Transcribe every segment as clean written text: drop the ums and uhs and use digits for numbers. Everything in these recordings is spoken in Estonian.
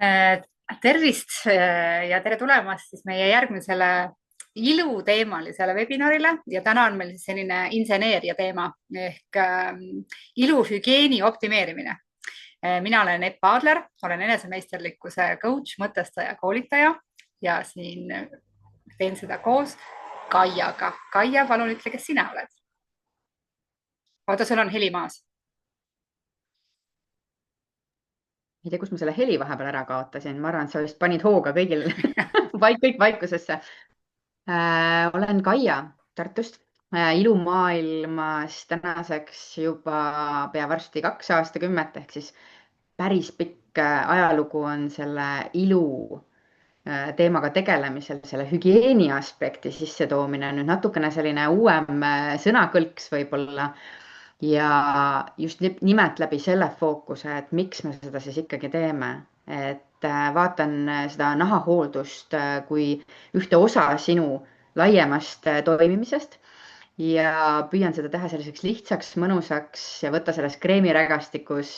Äh, Tervist ja tere tulemast siis meie järgmisele iluteemalisele webinarile ja täna on meil siis selline inseneeria teema ehk iluhügieeni optimeerimine. Mina olen Epp Aadler, olen enesemeisterlikkuse coach, mõtestaja, koolitaja ja siin teen seda koos Kaiaga. Kaia, palun ütle, kes sina oled? Oota, sul on heli maas. Ei tea, kus ma selle heli vahepeal ära kaotasin. Ma arvan, et sa vist panid hooga kõigil kõik vaikusesse. Olen Kaia Tartust. Ilumaailmas tänaseks juba pea varsti 2 aastakümmet ehk siis päris pikk ajalugu on selle ilu teemaga tegelemisel, selle hügieeni aspekti sissetoomine nüüd natukene selline uuem sõnakõlks võib-olla. Ja just nimelt läbi selle fookuse, et miks me seda siis ikkagi teeme, et vaatan seda nahahooldust kui ühte osa sinu laiemast toimimisest ja püüan seda teha selliseks lihtsaks, mõnusaks ja võtta selles kreemirägastikus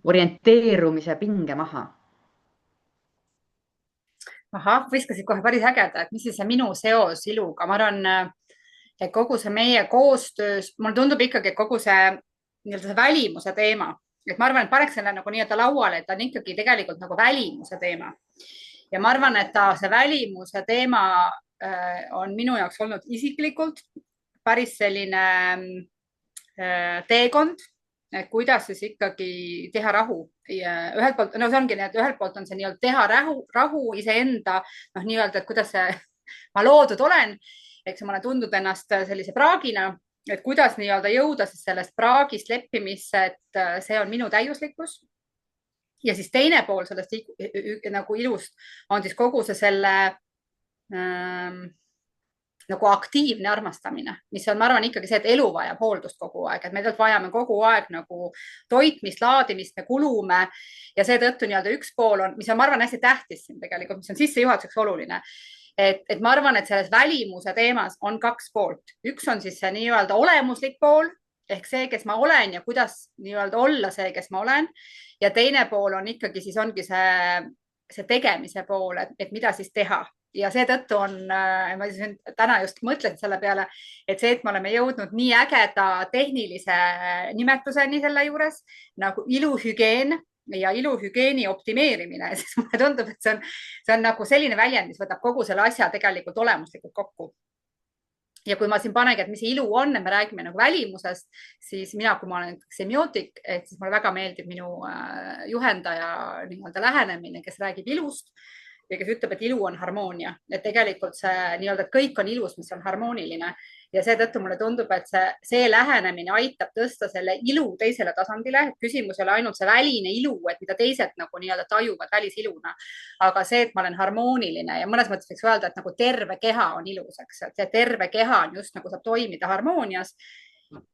orienteerumise pinge maha. Ahah, viskasid kohe päris ägeda, et mis siis see minu seos iluga, ma arvan, et kogu see meie koostöös, mulle tundub ikkagi, et kogu see nii-öelda see välimuse teema, et ma arvan, et paneks selle nagu nii-öelda lauale, et ta on ikkagi tegelikult nagu välimuse teema. ja ma arvan, et see välimuse teema on minu jaoks olnud isiklikult päris selline teekond, et kuidas siis ikkagi teha rahu. Ühelt poolt, no see ongi nii, et ühelt poolt on see nii-öelda teha rahu iseenda, noh, nii-öelda, et kuidas ma loodud olen, eks mulle tundub ennast sellise praagina, et kuidas nii-öelda jõuda siis sellest praagist leppimisse, et see on minu täiuslikkus. Ja siis teine pool sellest nagu ilust on siis kogu see selle nagu aktiivne armastamine, mis on, ma arvan, ikkagi see, et elu vajab hooldust kogu aeg, et me vajame kogu aeg nagu toitmist, laadimist, me kulume ja seetõttu nii-öelda üks pool on, mis on, ma arvan, hästi tähtis siin tegelikult, mis on sissejuhatuseks oluline. Et ma arvan, et selles välimuse teemas on kaks poolt. Üks on siis see nii-öelda olemuslik pool ehk see, kes ma olen ja kuidas nii-öelda olla see, kes ma olen. Ja teine pool on ikkagi siis ongi see tegemise pool, et mida siis teha ja seetõttu on, ma täna just mõtlesin selle peale, et see, et me oleme jõudnud nii ägeda tehnilise nimetuseni selle juures nagu iluhügieen ja iluhügieeni optimeerimine, siis mulle tundub, et see on nagu selline väljend, mis võtab kogu selle asja tegelikult olemuslikult kokku. Ja kui ma siin panegi, et mis ilu on, et me räägime nagu välimusest, siis mina, kui ma olen semiootik, et siis mulle väga meeldib minu juhendaja nii-öelda lähenemine, kes räägib ilust ja kes ütleb, et ilu on harmoonia, et tegelikult see nii-öelda, et kõik on ilus, mis on harmooniline ja seetõttu mulle tundub, et see lähenemine aitab tõsta selle ilu teisele tasandile. Küsimus ei ole ainult see väline ilu, et mida teised nagu nii-öelda tajuvad välisiluna, aga see, et ma olen harmooniline ja mõnes mõttes võiks öelda, et nagu terve keha on ilus, eks, et see terve keha on just nagu saab toimida harmoonias.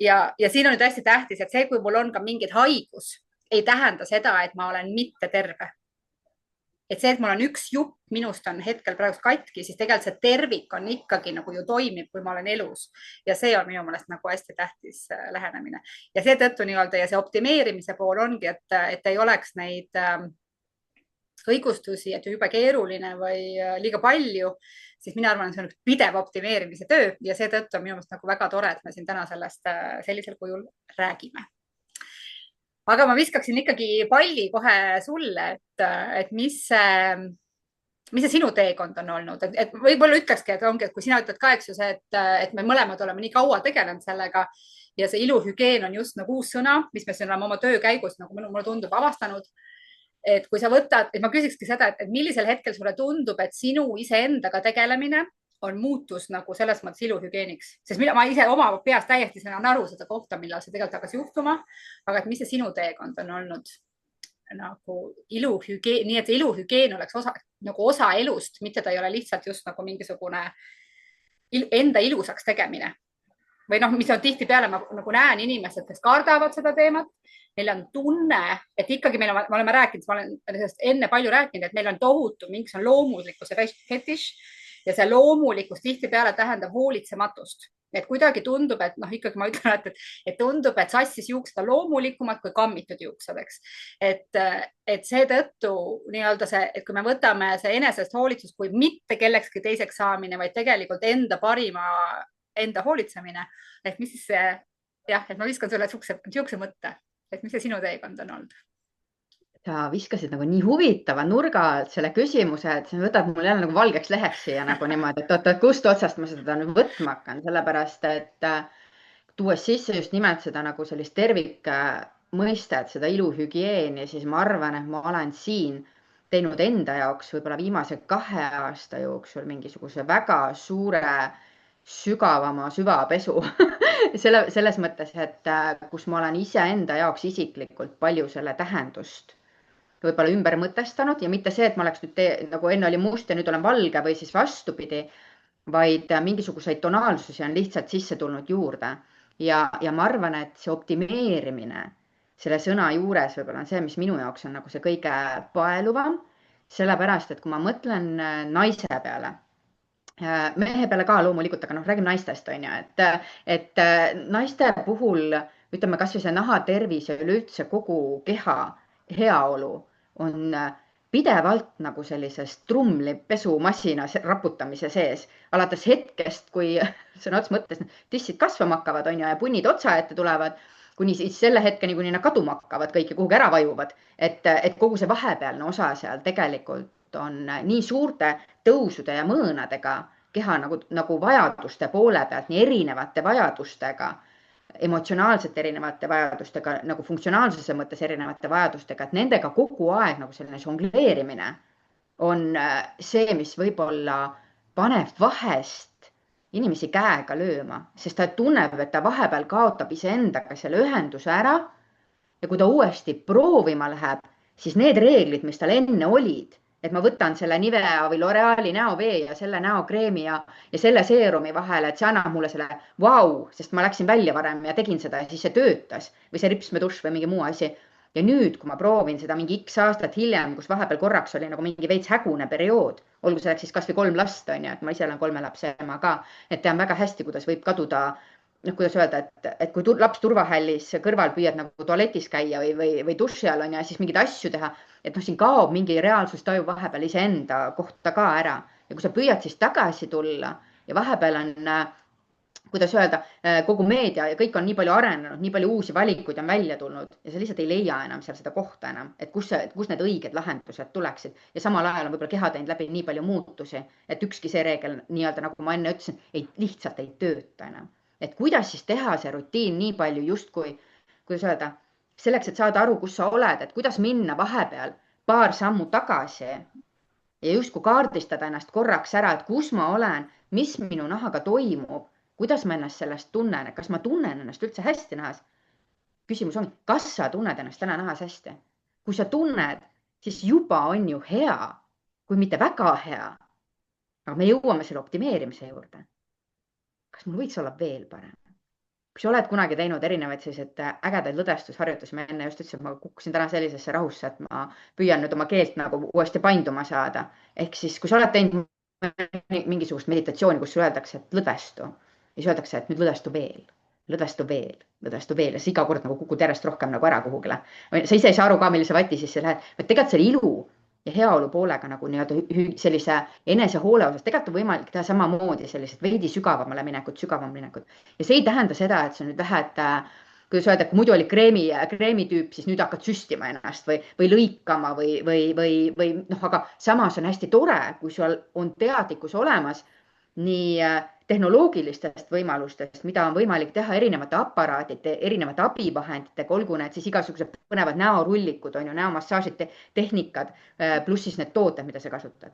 Ja siin on nüüd hästi tähtis, et see, kui mul on ka mingid haigus, ei tähenda seda, et ma olen mitte terve. Et see, et mul on üks jupp minust on hetkel praegu katki, siis tegelikult see tervik on ikkagi nagu ju toimib, kui ma olen elus. Ja see on minu meelest nagu hästi tähtis lähenemine. Ja seetõttu nii-öelda ja see optimeerimise pool ongi, et ei oleks neid õigustusi, et jube keeruline või liiga palju, siis mina arvan, et see on üks pidev optimeerimise töö ja seetõttu on minu meelest nagu väga tore, et me siin täna sellest sellisel kujul räägime. Aga ma viskaksin ikkagi palli kohe sulle, et mis see sinu teekond on olnud, et võib-olla ütlekski, et ongi, et kui sina ütled ka, eks ju see, et me mõlemad oleme nii kaua tegelenud sellega ja see iluhügieen on just nagu uus sõna, mis me siin oleme oma töö käigus, nagu mulle tundub, avastanud. Et kui sa võtad, et ma küsikski seda, et millisel hetkel sulle tundub, et sinu iseendaga tegelemine on muutus nagu selles mõttes iluhügieeniks, sest ma ise oma peas täiesti saan aru seda kohta, millal see tegelikult hakkas juhtuma. Aga et mis see sinu teekond on olnud nagu iluhügien, nii et see iluhügien oleks nagu osa elust, mitte ta ei ole lihtsalt just nagu mingisugune enda ilusaks tegemine. Või noh, mis on tihtipeale, ma nagu näen inimesed, kes kardavad seda teemat. Meil on tunne, et ikkagi me oleme rääkinud, ma olen sellest enne palju rääkinud, et meil on tohutu mingisugune loomulikkuse fetiš. Ja see loomulikkus tihtipeale tähendab hoolitsematust. et kuidagi tundub, et noh, ikkagi ma ütlen, et tundub, et sassis juuksed on loomulikumad kui kammitud juuksed, eks. et seetõttu nii-öelda see, et kui me võtame see enesest hoolitsus kui mitte kellekski teiseks saamine, vaid tegelikult enda parima, enda hoolitsemine, et mis siis see, jah, et ma viskan sulle siukse mõtte, et mis see sinu teekond on olnud? sa viskasid nagu nii huvitava nurga alt selle küsimuse, et sa võtad mul jälle nagu valgeks leheks siia nagu niimoodi, et oot, kust otsast ma seda nüüd võtma hakkan, sellepärast et tuues sisse just nimelt seda nagu sellist tervikmõistet, seda iluhügieeni, siis ma arvan, et ma olen siin teinud enda jaoks võib-olla viimase 2 aasta jooksul mingisuguse väga suure sügavama süvapesu selles mõttes, et kus ma olen iseenda jaoks isiklikult palju selle tähendust võib-olla ümber mõtestanud ja mitte see, et ma oleks nüüd nagu enne oli must ja nüüd olen valge või siis vastupidi, vaid mingisuguseid tonaalsusi on lihtsalt sisse tulnud juurde. Ja ma arvan, et see optimeerimine selle sõna juures võib-olla on see, mis minu jaoks on nagu see kõige paeluvam, sellepärast, et kui ma mõtlen naise peale, mehe peale ka loomulikult, aga noh, räägime naistest, on ju, et naiste puhul ütleme kas või see nahatervis ja üleüldse kogu keha heaolu on pidevalt nagu sellises trumlipesumasina raputamise sees, alates hetkest, kui sõna otseses mõttes tissid kasvama hakkavad, on ju, ja punnid otsa ette tulevad, kuni siis selle hetkeni, kuni nad kaduma hakkavad kõik ja kuhugi ära vajuvad, et kogu see vahepealne osa seal tegelikult on nii suurte tõusude ja mõõnadega keha nagu vajaduste poole pealt, nii erinevate vajadustega, emotsionaalselt erinevate vajadustega, nagu funktsionaalsuse mõttes erinevate vajadustega, et nendega kogu aeg nagu selline žongleerimine on see, mis võib-olla paneb vahest inimesi käega lööma, sest ta tunneb, et ta vahepeal kaotab iseendaga selle ühenduse ära ja kui ta uuesti proovima läheb, siis need reeglid, mis tal enne olid, et ma võtan selle Nivea või L'Oreali näovee ja selle näokreemi ja selle seerumi vahele, et see annab mulle selle vau, sest ma läksin välja varem ja tegin seda ja siis see töötas või see ripsmedušš või mingi muu asi. Ja nüüd, kui ma proovin seda mingi X aastat hiljem, kus vahepeal korraks oli nagu mingi veits hägune periood, olgu selleks siis kas või 3 last, on ju, et ma ise olen 3 lapse ema ka, et tean väga hästi, kuidas võib kaduda, noh, kuidas öelda, et kui laps turvahällis kõrval püüad nagu tualetis käia või duši all on ja siis mingeid asju teha, et noh, siin kaob mingi reaalsustaju vahepeal iseenda kohta ka ära ja kui sa püüad siis tagasi tulla ja vahepeal on, kuidas öelda, kogu meedia ja kõik on nii palju arenenud, nii palju uusi valikuid on välja tulnud ja sa lihtsalt ei leia enam seal seda kohta enam, et kus need õiged lahendused tuleksid ja samal ajal on võib-olla keha teinud läbi nii palju muutusi, et ükski see reegel nii-öelda, nagu ma enne ütlesin, lihtsalt ei tööta enam. Et kuidas siis teha see rutiin nii palju justkui, kuidas öelda, selleks, et saada aru, kus sa oled, et kuidas minna vahepeal paar sammu tagasi ja justkui kaardistada ennast korraks ära, et kus ma olen, mis minu nahaga toimub, kuidas ma ennast sellest tunnen, kas ma tunnen ennast üldse hästi nahas. Küsimus on, kas sa tunned ennast täna nahas hästi? Kui sa tunned, siis juba on ju hea, kui mitte väga hea. Aga me jõuame selle optimeerimise juurde. Kas mul võiks olla veel parem? Kui sa oled kunagi teinud erinevaid selliseid ägedaid lõdestusharjutusi, ma enne just ütlesin, et ma kukkusin täna sellisesse rahusse, et ma püüan nüüd oma keelt nagu uuesti painduma saada. Ehk siis, kui sa oled teinud mingisugust meditatsiooni, kus öeldakse, et lõdvestu ja siis öeldakse, et nüüd lõdvestu veel, lõdvestu veel, lõdvestu veel ja siis iga kord nagu kukud järjest rohkem nagu ära kuhugile. Sa ise ei saa aru ka, millise vati sisse lähed, et tegelikult selle ilu ja heaolu poolega nagu nii-öelda sellise enesehoole osas tegelikult on võimalik teha samamoodi sellised veidi sügavamale minekut. Ja see ei tähenda seda, et sa nüüd lähed, kuidas öelda, kui muidu oli kreemi tüüp, siis nüüd hakkad süstima ennast või lõikama või noh, aga samas on hästi tore, kui sul on teadlikkus olemas nii tehnoloogilistest võimalustest, mida on võimalik teha erinevate aparaatide, erinevate abivahenditega, olgu need siis igasugused põnevad näorullikud, on ju, näomassaažid, tehnikad, pluss siis need tooted, mida sa kasutad.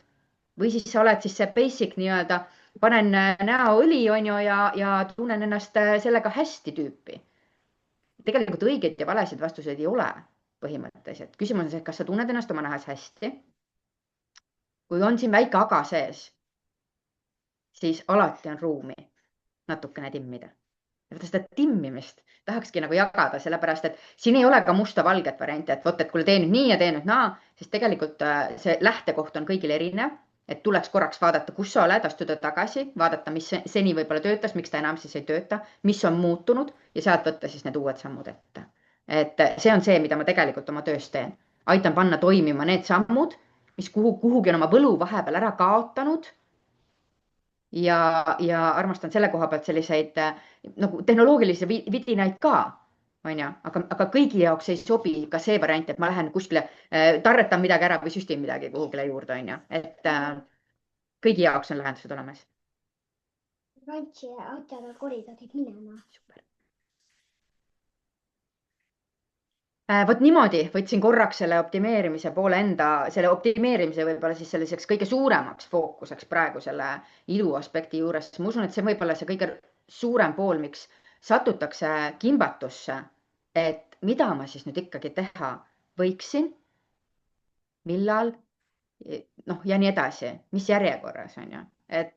Või siis sa oled siis see basic nii-öelda, panen näoõli, on ju, ja tunnen ennast sellega hästi tüüpi. Tegelikult õigeid ja valesid vastuseid ei ole põhimõtteliselt. Küsimus on see, kas sa tunned ennast oma nahas hästi? Kui on siin väike aga sees, siis alati on ruumi natukene timmida. Ja seda timmimist tahakski nagu jagada, sellepärast, et siin ei ole ka musta-valget varianti, et võt, et kuule tee nüüd nii ja tee nüüd naa, sest tegelikult see lähtekoht on kõigil erinev. et tuleks korraks vaadata, kus sa oled, astuda tagasi, vaadata, mis seni võib-olla töötas, miks ta enam siis ei tööta, mis on muutunud ja sealt võtta siis need uued sammud ette. Et see on see, mida ma tegelikult oma töös teen. Aitan panna toimima need sammud, mis kuhugi on oma võlu vahepeal ära kaotanud. Ja armastan selle koha pealt selliseid nagu tehnoloogilisi vidinaid ka, on ju, aga kõigi jaoks ei sobi ka see variant, et ma lähen kuskile, tarretan midagi ära või süstin midagi kuhugile juurde, on ju, et kõigi jaoks on lahendused olemas. Rantsi autoga koridorib minema. Super. Vot niimoodi võtsin korraks selle optimeerimise poole selle optimeerimise võib-olla siis selliseks kõige suuremaks fookuseks praegu selle ilu aspekti juures. Ma usun, et see võib-olla see kõige suurem pool, miks satutakse kimbatusse, et mida ma siis nüüd ikkagi teha võiksin, millal, ja nii edasi, mis järjekorras on ju. Et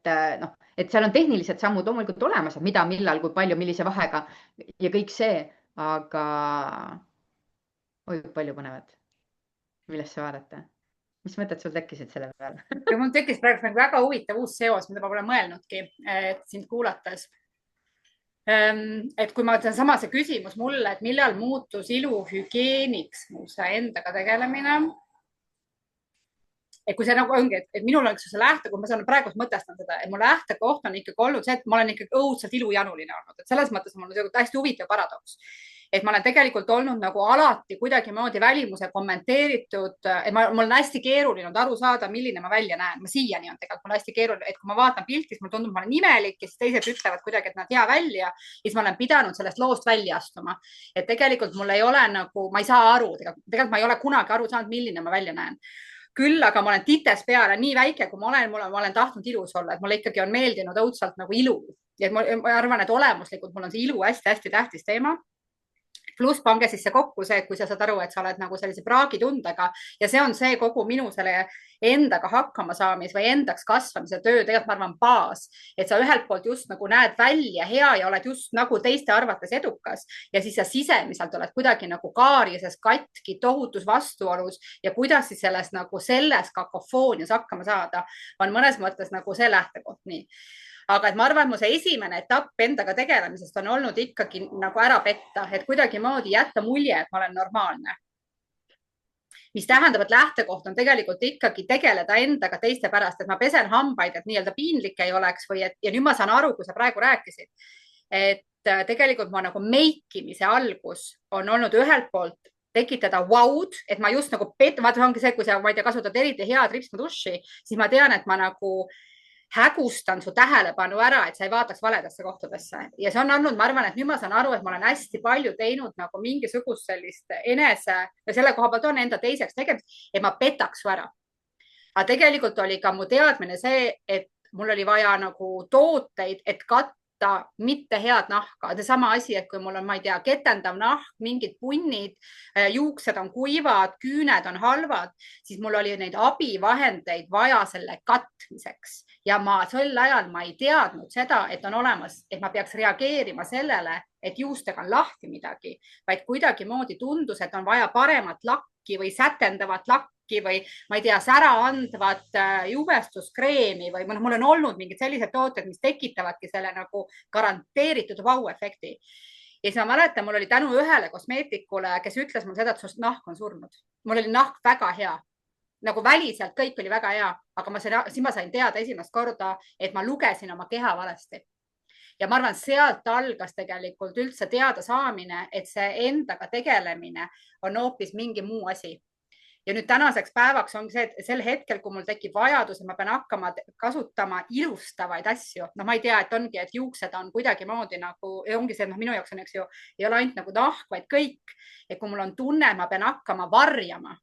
seal on tehnilised sammud loomulikult olemas, et mida, millal, kui palju, millise vahega ja kõik see, aga oi, palju põnevad. Millest sa vaadata? Mis mõtted sul tekkisid selle peale? Ja mul tekkis praegu väga huvitav uus seos, mida ma pole mõelnudki, et sind kuulates. Et kui ma ütlen sama see küsimus mulle, et millal muutus iluhügieeniks see endaga tegelemine. Et kui see nagu ongi, et minul on see lähtekoht, ma saan praegu mõtestan seda, et mu lähtekoht on ikkagi olnud see, et ma olen ikkagi õudselt ilujanuline olnud. Et selles mõttes on mul hästi huvitav paradoks. Et ma olen tegelikult olnud nagu alati kuidagimoodi välimuse kommenteeritud, et mul on hästi keeruline aru saada, milline ma välja näen. Ma siiani on tegelikult mul hästi keeruline, et kui ma vaatan pilti, siis mul tundub, ma olen imelik ja siis teised ütlevad kuidagi, et nad hea välja. Ja siis ma olen pidanud sellest loost välja astuma. Et tegelikult mul ei ole nagu, ma ei saa aru, tegelikult ma ei ole kunagi aru saanud, milline ma välja näen. Küll, aga ma olen tites peale nii väike, kui ma olen tahtnud ilus olla, et mulle ikkagi on meeldinud õudselt nagu ilu. Ja ma arvan, et olemuslikult mul on see ilu hästi-hästi tähtis teema. Pluss pange siis see kokku see, et kui sa saad aru, et sa oled nagu sellise praagitundega ja see on see kogu minu selle endaga hakkama saamis või endaks kasvamise töö, tegelikult ma arvan baas, et sa ühelt poolt just nagu näed välja hea ja oled just nagu teiste arvates edukas ja siis sa sisemiselt oled kuidagi nagu kaarises katki, tohutus vastuolus ja kuidas siis selles kakofoonias hakkama saada, on mõnes mõttes nagu see lähtekoht nii. Aga et ma arvan, et mu see esimene etapp endaga tegelemisest on olnud ikkagi nagu ära petta, et kuidagimoodi jätta mulje, et ma olen normaalne. Mis tähendab, et lähtekoht on tegelikult ikkagi tegeleda endaga teiste pärast, et ma pesen hambaid, et nii-öelda piinlik ei oleks või ja nüüd ma saan aru, kui sa praegu rääkisid, et tegelikult ma nagu meikimise algus on olnud ühelt poolt tekitada vaud, et ma just nagu vaata ongi see, kui sa, ma ei tea, kasutad eriti head ripsmaduši, siis ma tean, et ma nagu hägustan su tähelepanu ära, et sa ei vaataks valedasse kohtadesse ja see on olnud, ma arvan, et nüüd ma saan aru, et ma olen hästi palju teinud nagu mingisugust sellist enese ja selle koha pealt on enda teiseks tegemist, et ma petaks su ära. Aga tegelikult oli ka mu teadmine see, et mul oli vaja nagu tooteid, et katta mitte head nahka. Sama asi, et kui mul on, ma ei tea, ketendav nahk, mingid punnid, juuksed on kuivad, küüned on halvad, siis mul oli neid abivahendeid vaja selle katmiseks. Ja sel ajal ma ei teadnud seda, et on olemas, et ma peaks reageerima sellele, et juustega on lahti midagi, vaid kuidagimoodi tundus, et on vaja paremat lakki või sätendavat lakki või ma ei tea, sära andvat jubestuskreemi või mul on olnud mingid sellised tooted, mis tekitavadki selle nagu garanteeritud vau-efekti. Ja siis ma mäletan, mul oli tänu ühele kosmeetikule, kes ütles mul seda, et su nahk on surnud. Mul oli nahk väga hea. Nagu väliselt kõik oli väga hea, aga siis ma sain teada esimest korda, et ma lugesin oma keha valesti. Ja ma arvan, sealt algas tegelikult üldse teada saamine, et see endaga tegelemine on hoopis mingi muu asi. Ja nüüd tänaseks päevaks on see, et sel hetkel, kui mul tekib vajadus, et ma pean hakkama kasutama ilustavaid asju, no ma ei tea, et ongi, et juuksed on kuidagimoodi nagu, ongi see, minu jaoks on, eks ju, ei ole ainult nagu nahk, vaid kõik. Ja kui mul on tunne, ma pean hakkama varjama,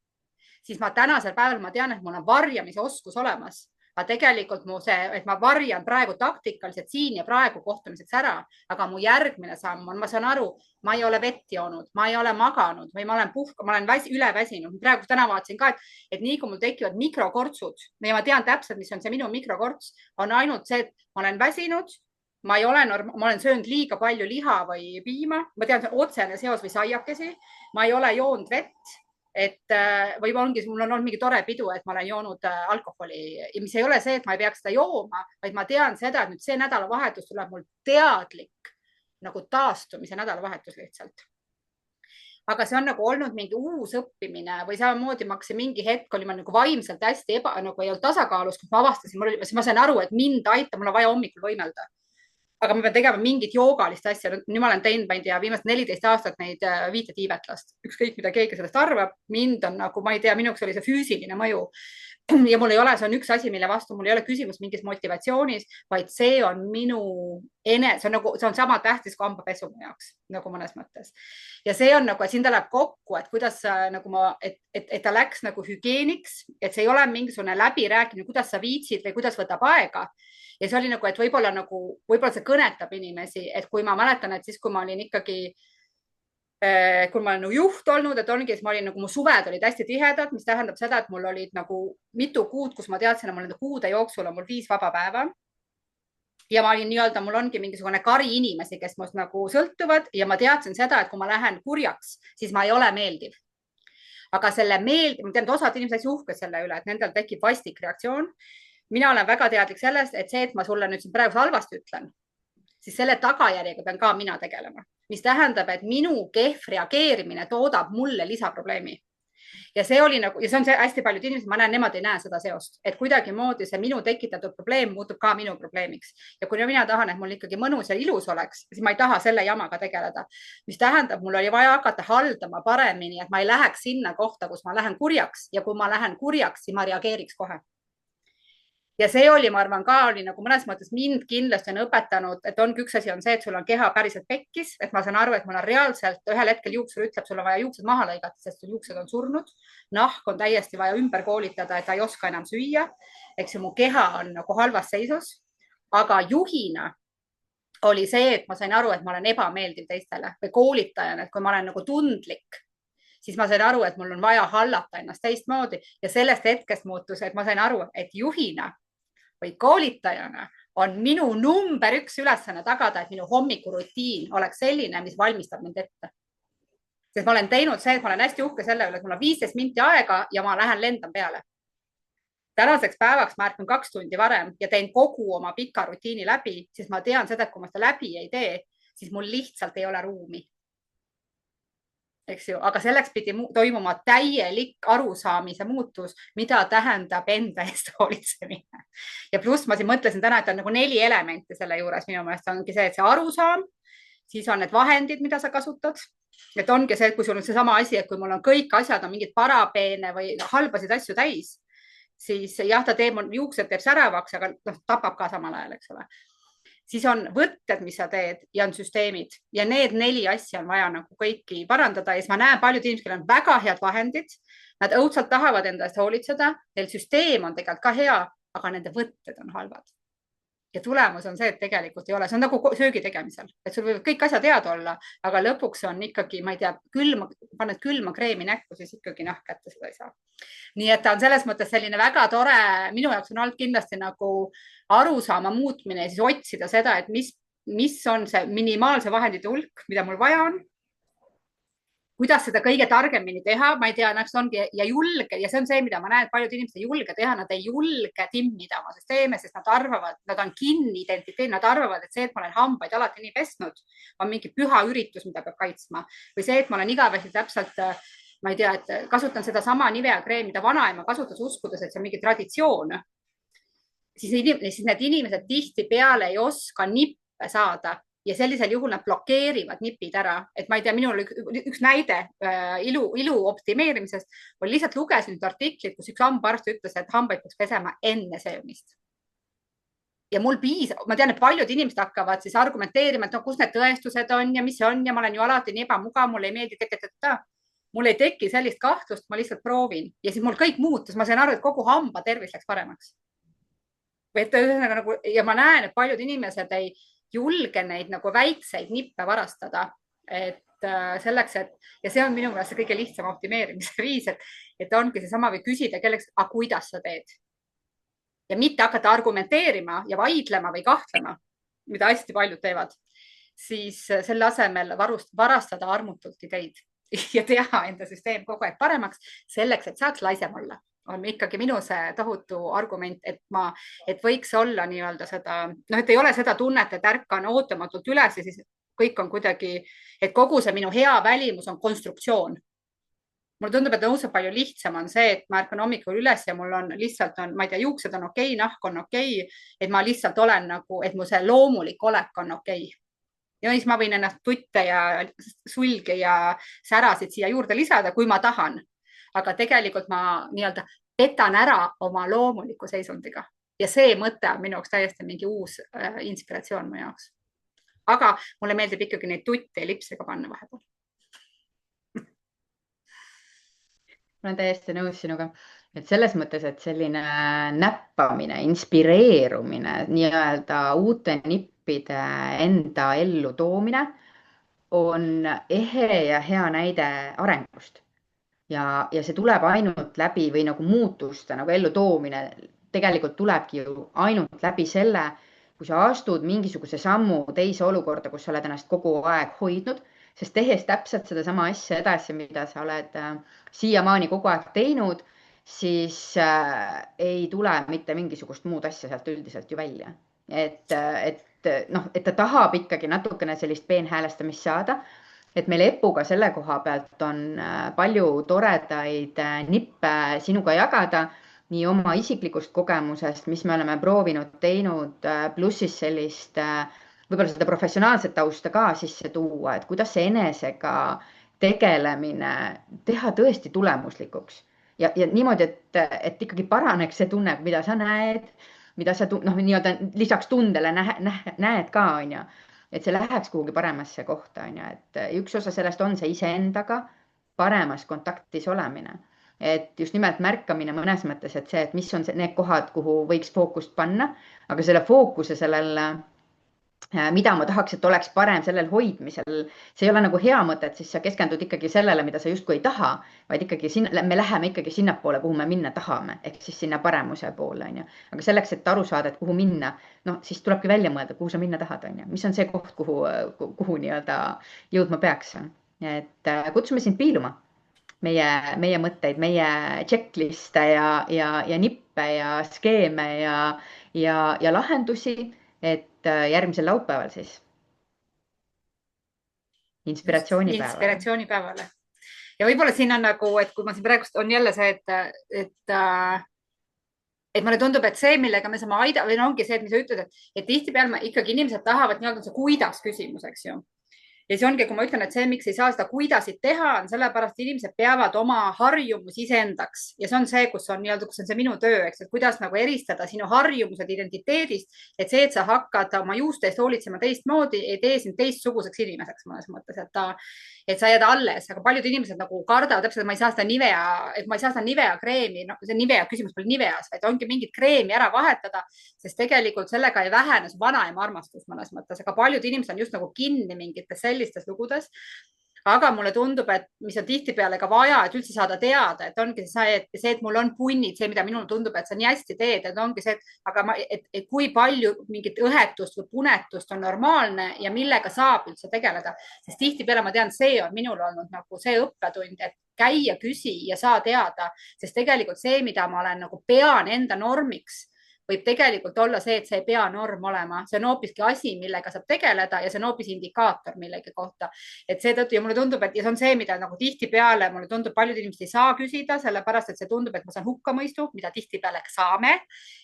siis ma tänasel päeval ma tean, et mul on varjamise oskus olemas. Aga tegelikult mu see, et ma varjan praegu taktikaliselt siin ja praegu kohtumiseks ära, aga mu järgmine samm on, ma saan aru, ma ei ole vett joonud, ma ei ole maganud või ma olen üleväsinud. Praegu täna vaatasin ka, et nii kui mul tekivad mikrokortsud ja ma tean täpselt, mis on see minu mikrokorts, on ainult see, et ma olen väsinud, ma olen söönud liiga palju liha või piima, ma tean, see otsene seos või saiakesi, ma ei ole joonud vett et või ongi, mul on olnud mingi tore pidu, et ma olen joonud alkoholi ja mis ei ole see, et ma ei peaks seda jooma, vaid ma tean seda, et nüüd see nädalavahetus tuleb mul teadlik nagu taastumise nädalavahetus lihtsalt. Aga see on nagu olnud mingi uus õppimine või samamoodi ma hakkasin mingi hetk oli ma nagu vaimselt hästi nagu ei olnud tasakaalus, kus ma avastasin, siis ma sain aru, et mind aitab, mul on vaja hommikul võimelda. Aga ma pean tegema mingit joogalist asja. Nüüd ma olen teinud, ma ei tea, viimased 14 aastat neid 5 tiibetlast. Ükskõik, mida keegi sellest arvab. Mind on nagu, ma ei tea, minuks oli see füüsiline mõju. Ja mul ei ole, see on üks asi, mille vastu mul ei ole küsimus mingis motivatsioonis, vaid see on minu see on sama tähtis kui hambapesu mu jaoks, nagu mõnes mõttes. Ja see on nagu, et siin ta läheb kokku, et kuidas nagu et ta läks nagu hügieeniks, et see ei ole mingisugune läbirääkimine, kuidas sa viitsid või kuidas võtab aega. Ja see oli nagu, et võib-olla see kõnetab inimesi, et kui ma mäletan, et siis, kui ma olin ikkagi kui ma olen nagu juht olnud, et ongi, siis ma olin nagu, mu suved olid hästi tihedad, mis tähendab seda, et mul olid nagu mitu kuud, kus ma teadsin, et mul nende kuude jooksul on mul 5 vaba päeva. Ja ma olin nii-öelda, mul ongi mingisugune kari inimesi, kes must nagu sõltuvad ja ma teadsin seda, et kui ma lähen kurjaks, siis ma ei ole meeldiv. Aga selle ma tean, et osad inimesed uhked selle üle, et nendel tekib vastik reaktsioon. Mina olen väga teadlik sellest, et see, et ma sulle nüüd siin praegu halvasti ütlen, siis selle tagajärjega pean ka mina tegelema, mis tähendab, et minu kehv reageerimine toodab mulle lisaprobleemi. Ja see oli nagu, ja see on see hästi paljud inimesed, ma näen, nemad ei näe seda seost, et kuidagimoodi see minu tekitatud probleem muutub ka minu probleemiks. Ja kui mina tahan, et mul ikkagi mõnus ja ilus oleks, siis ma ei taha selle jamaga tegeleda, mis tähendab, mul oli vaja hakata haldama paremini, et ma ei läheks sinna kohta, kus ma lähen kurjaks ja kui ma lähen kurjaks, siis ma reageeriks kohe. Ja see oli, ma arvan, ka oli nagu mõnes mõttes mind kindlasti on õpetanud, et ongi üks asi on see, et sul on keha päriselt pekkis, et ma saan aru, et mul on reaalselt ühel hetkel juuksur ütleb, sul on vaja juuksed maha lõigata, sest juuksed on surnud. Nahk on täiesti vaja ümber koolitada, et ta ei oska enam süüa. Eks ju, mu keha on nagu halvas seisus. Aga juhina oli see, et ma sain aru, et ma olen ebameeldiv teistele või koolitajana, et kui ma olen nagu tundlik, siis ma sain aru, et mul on vaja hallata ennast teistmoodi ja sellest hetkest muutus, et ma sain aru, et juhina või koolitajana on minu number 1 ülesanne tagada, et minu hommikurutiin oleks selline, mis valmistab mind ette. Sest ma olen teinud see, et ma olen hästi uhke selle üle, et mul on 15 minti aega ja ma lähen lendan peale. Tänaseks päevaks ma ärkan 2 tundi varem ja teen kogu oma pika rutiini läbi, siis ma tean seda, et kui ma seda läbi ei tee, siis mul lihtsalt ei ole ruumi. Eks ju, aga selleks pidi toimuma täielik arusaamise muutus, mida tähendab enda eest hoolitsemine. Ja pluss ma siin mõtlesin täna, et on nagu 4 elementi selle juures. Minu meelest ongi see, et see arusaam, siis on need vahendid, mida sa kasutad. Et ongi see, et kui sul on see sama asi, et kui mul on kõik asjad on mingid parabeene või halbasid asju täis, siis jah, ta teeb, juuksed teeb säravaks, aga tapab ka samal ajal, eks ole. Siis on võtted, mis sa teed ja on süsteemid ja need 4 asja on vaja nagu kõiki parandada. Ja siis ma näen paljud inimesed, kellel on väga head vahendid. Nad õudselt tahavad enda eest hoolitseda. Neil süsteem on tegelikult ka hea, aga nende võtted on halvad. Ja tulemus on see, et tegelikult ei ole. See on nagu söögi tegemisel, et sul võivad kõik asjad head olla, aga lõpuks on ikkagi, ma ei tea, paned külma kreemi näkku, siis ikkagi kätte seda ei saa. Nii et ta on selles mõttes selline väga tore, minu jaoks on olnud kindlasti nagu arusaama muutmine ja siis otsida seda, et mis on see minimaalse vahendite hulk, mida mul vaja on. Kuidas seda kõige targemini teha, ma ei tea, ongi ja julge ja see on see, mida ma näen, et paljud inimesed ei julge teha, nad ei julge timmida oma süsteeme, sest nad arvavad, nad on kinni identiteet, nad arvavad, et see, et ma olen hambaid alati nii pesnud, on mingi püha üritus, mida peab kaitsma või see, et ma olen igavesti täpselt, ma ei tea, et kasutan seda sama Nivea kreemi, mida vanaema kasutas uskudes, et see on mingi traditsioon. Siis need inimesed tihtipeale ei oska nippe saada ja sellisel juhul nad blokeerivad nipid ära. Et ma ei tea, minul üks näide ilu optimeerimisest oli lihtsalt lugesin artiklit, kus üks hambaarst ütles, et hambaid peaks pesema enne söömist. Ja mul ma tean, et paljud inimesed hakkavad siis argumenteerima, et no kus need tõestused on ja mis see on ja ma olen ju alati nii ebamugav, mulle ei meeldi mul ei teki sellist kahtlust, ma lihtsalt proovin ja siis mul kõik muutus, ma sain aru, et kogu hamba tervis läks paremaks. Ja ma näen, et paljud inimesed ei julge neid nagu väikseid nippe varastada, et selleks, ja see on minu meelest see kõige lihtsam optimeerimise viis, et ongi seesama või küsida kelleks, aga kuidas sa teed ja mitte hakata argumenteerima ja vaidlema või kahtlema, mida hästi paljud teevad, siis selle asemel varastada armutult ideid. ja teha enda süsteem kogu aeg paremaks selleks, et saaks laisem olla, on ikkagi minu see tohutu argument, et võiks olla nii-öelda seda, noh, et ei ole seda tunnet, et ärkan ootamatult üles ja siis kõik on kuidagi, et kogu see minu hea välimus on konstruktsioon. Mulle tundub, et õudselt palju lihtsam on see, et ma ärkan hommikul üles ja mul on lihtsalt ma ei tea, juuksed on okei, nahk on okei, et ma lihtsalt olen nagu, et mu see loomulik olek on okei. Ja siis ma võin ennast tutte ja sulge ja särasid siia juurde lisada, kui ma tahan. Aga tegelikult ma nii-öelda petan ära oma loomuliku seisundiga. Ja see mõte on minu jaoks täiesti mingi uus inspiratsioon mu jaoks. Aga mulle meeldib ikkagi neid tutte ja lipsega panna vahepeal. Ma olen täiesti nõus sinuga, et selles mõttes, et selline näppamine, inspireerumine, nii-öelda uute nippide enda ellu toomine on ehe ja hea näide arengust. Ja see tuleb ainult läbi või nagu muutuste nagu ellu toomine tegelikult tulebki ju ainult läbi selle, kui sa astud mingisuguse sammu teise olukorda, kus sa oled ennast kogu aeg hoidnud, sest tehes täpselt sedasama asja edasi, mida sa oled siiamaani kogu aeg teinud, siis ei tule mitte mingisugust muud asja sealt üldiselt ju välja. Et ta tahab ikkagi natukene sellist peenhäälestamist saada, et meil Epuga selle koha pealt on palju toredaid nippe sinuga jagada, nii oma isiklikust kogemusest, mis me oleme proovinud teinud, pluss siis sellist võib-olla seda professionaalset tausta ka sisse tuua, et kuidas see enesega tegelemine teha tõesti tulemuslikuks. Ja niimoodi, et ikkagi paraneks see tunne, mida sa näed, mida sa nii-öelda lisaks tundele näed ka, on ju, et see läheks kuhugi paremasse kohta, on ju, et üks osa sellest on see iseendaga paremas kontaktis olemine. Et just nimelt märkamine mõnes mõttes, et see, et mis on need kohad, kuhu võiks fookust panna, aga selle fookuse sellel mida ma tahaks, et oleks parem sellel hoidmisel. See ei ole nagu hea mõte, et siis sa keskendud ikkagi sellele, mida sa justkui ei taha, vaid ikkagi me läheme ikkagi sinnapoole, kuhu me minna tahame, ehk siis sinna paremuse poole, on ju. Aga selleks, et aru saada, et kuhu minna, siis tulebki välja mõelda, kuhu sa minna tahad, on ju. Mis on see koht, kuhu nii-öelda jõudma peaks. Et kutsume sind piiluma meie mõtteid, meie checkliste ja nippe ja skeeme ja lahendusi, et järgmisel laupäeval siis inspiratsioonipäevale. Ja võib-olla siin on nagu, et kui ma siin praegu on jälle see, et mulle tundub, et see, millega me saame aida, või ongi see, et mis sa ütled, et tihtipeale ikkagi inimesed tahavad nii-öelda see kuidas küsimus, eks ju. Ja see ongi, kui ma ütlen, et see, miks ei saa seda kuidasid teha, on sellepärast, et inimesed peavad oma harjumus iseendaks. Ja see on see, kus on see minu töö, eks, et kuidas nagu eristada sinu harjumused identiteedist, et see, et sa hakkad oma juuste eest hoolitsema teistmoodi, ei tee sind teistsuguseks inimeseks mõnes mõttes, et sa jääd alles, aga paljud inimesed nagu kardavad täpselt, et ma ei saa seda Nivea kreemi, see Nivea küsimus pole Niveas, vaid ongi mingit kreemi ära vahetada, sest tegelikult sellega ei vähene su vanaema armastus mõnes mõttes, aga paljud inimesed on just nagu kinni mingites sellistes lugudes. Aga mulle tundub, et mis on tihtipeale ka vaja, et üldse saada teada, et ongi see, et mul on punnid, see, mida minul tundub, et sa nii hästi teed, et ongi see, et kui palju mingit õhetust või punetust on normaalne ja millega saab üldse tegeleda. Sest tihtipeale ma tean, see on minul olnud nagu see õppetund, et käi ja küsi ja saa teada, sest tegelikult see, mida ma olen nagu pean enda normiks, võib tegelikult olla see, et see ei pea norm olema. See on hoopiski asi, millega saab tegeleda ja see on hoopis indikaator millegi kohta. Et seetõttu ja mulle tundub, et ja see on see, mida nagu tihtipeale mulle tundub, paljud inimesed ei saa küsida, sellepärast, et see tundub, et ma saan hukkamõistu, mida tihtipeale saame.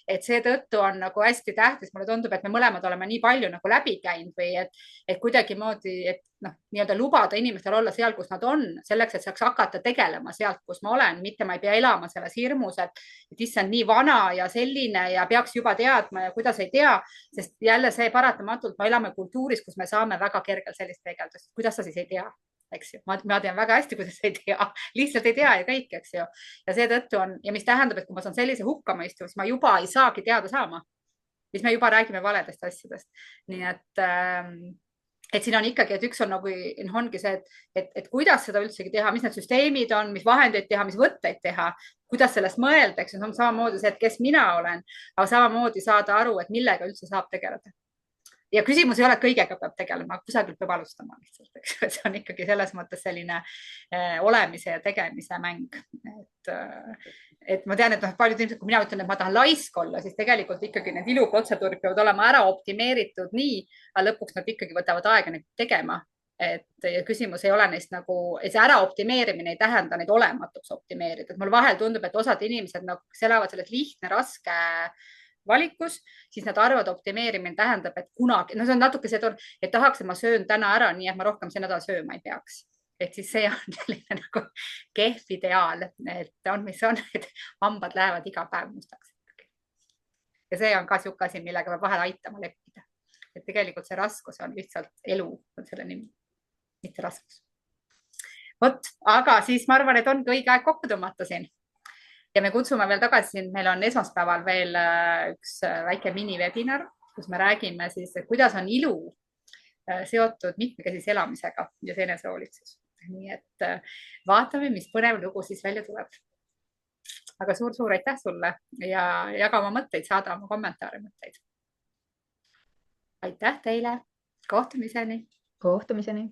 Et seetõttu on nagu hästi tähtis. Mulle tundub, et me mõlemad oleme nii palju nagu läbi käinud või et kuidagimoodi, et nii-öelda lubada inimestel olla seal, kus nad on, selleks, et saaks hakata tegelema sealt, kus ma olen, mitte ma ei pea elama selles hirmus, et issand nii vana ja selline ja peaks juba teadma ja kuidas ei tea, sest jälle see paratamatult, me elame kultuuris, kus me saame väga kergelt sellist tegeldust. Kuidas sa siis ei tea, eks ju? Ma tean väga hästi, kuidas ei tea, lihtsalt ei tea ja kõik, eks ju. Ja seetõttu on, ja mis tähendab, et kui ma saan sellise hukkamõistu, siis ma juba ei saagi teada saama, siis me juba räägime valedest asjadest. Nii et siin on ikkagi, et üks on nagu, ongi see, et kuidas seda üldsegi teha, mis need süsteemid on, mis vahendeid teha, mis võtteid teha, kuidas sellest mõelda, eks on samamoodi see, et kes mina olen, aga samamoodi saada aru, et millega üldse saab tegeleda. ja küsimus ei ole, et kõigega peab tegelema, kusagilt peab alustama lihtsalt, eks ju, et see on ikkagi selles mõttes selline olemise ja tegemise mäng. Et ma tean, et paljud inimesed, kui mina ütlen, et ma tahan laisk olla, siis tegelikult ikkagi need iluprotseduurid peavad olema ära optimeeritud nii, aga lõpuks nad ikkagi võtavad aega neid tegema. Et küsimus ei ole neist nagu, see ära optimeerimine ei tähenda neid olematuks optimeerida. Et mul vahel tundub, et osad inimesed nagu, kes elavad selles lihtne, raske valikus, siis nad arvavad, optimeerimine tähendab, et kunagi, no see on natuke see, et tahaks, et ma söön täna ära, nii et ma rohkem see nädal sööma ei peaks. Et siis see on selline nagu kehv ideaal, et on, mis on, et hambad lähevad iga päev mustaks. Ja see on ka siuke asi, millega peab vahel aitama leppida. Et tegelikult see raskus on lihtsalt elu, on selle nimi, mitte raskus. Vot, aga siis ma arvan, et ongi õige aeg kokku tõmmata siin. Ja me kutsume veel tagasi, meil on esmaspäeval veel üks väike mini-webinar, kus me räägime siis, kuidas on ilu seotud mitmekesise elamisega ja enesehoolitsus. Nii et vaatame, mis põnev lugu siis välja tuleb. Aga suur-suur aitäh sulle ja jaga oma mõtteid, saada oma kommentaare mõtteid. Aitäh teile. Kohtumiseni. Kohtumiseni.